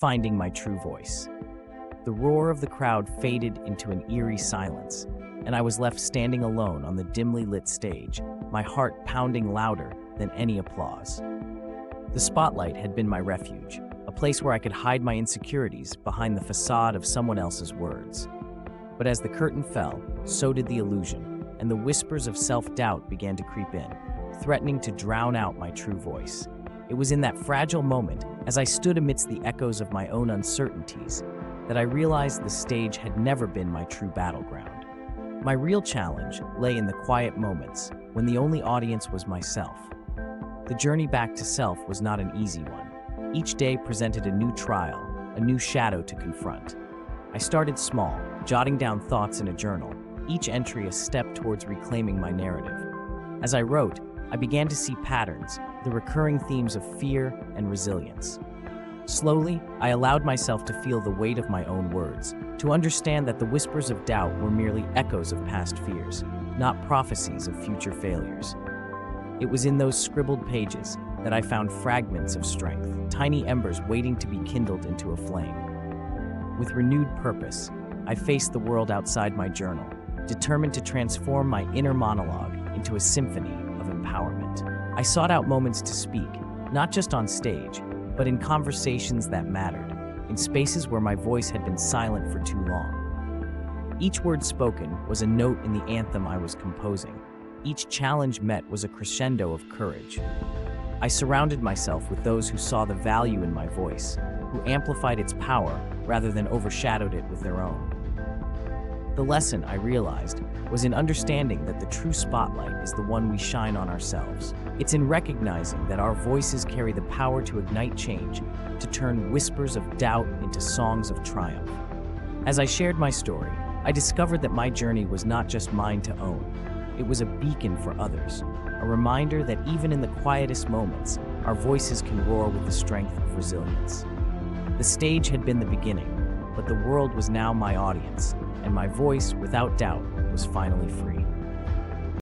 finding my true voice. The roar of the crowd faded into an eerie silence, and I was left standing alone on the dimly lit stage, my heart pounding louder than any applause. The spotlight had been my refuge, a place where I could hide my insecurities behind the facade of someone else's words. But as the curtain fell, so did the illusion, and the whispers of self-doubt began to creep in, threatening to drown out my true voice. It was in that fragile moment, as I stood amidst the echoes of my own uncertainties, that I realized the stage had never been my true battleground. My real challenge lay in the quiet moments, when the only audience was myself. The journey back to self was not an easy one. Each day presented a new trial, a new shadow to confront. I started small, jotting down thoughts in a journal, each entry a step towards reclaiming my narrative. As I wrote, I began to see patterns, the recurring themes of fear and resilience. Slowly, I allowed myself to feel the weight of my own words, to understand that the whispers of doubt were merely echoes of past fears, not prophecies of future failures. It was in those scribbled pages that I found fragments of strength, tiny embers waiting to be kindled into a flame. With renewed purpose, I faced the world outside my journal, determined to transform my inner monologue into a symphony of empowerment. I sought out moments to speak, not just on stage, but in conversations that mattered, in spaces where my voice had been silent for too long. Each word spoken was a note in the anthem I was composing. Each challenge met was a crescendo of courage. I surrounded myself with those who saw the value in my voice, who amplified its power rather than overshadowed it with their own. The lesson, I realized, was in understanding that the true spotlight is the one we shine on ourselves. It's in recognizing that our voices carry the power to ignite change, to turn whispers of doubt into songs of triumph. As I shared my story, I discovered that my journey was not just mine to own. It was a beacon for others, a reminder that even in the quietest moments, our voices can roar with the strength of resilience. The stage had been the beginning, but the world was now my audience, and my voice, without doubt, was finally free.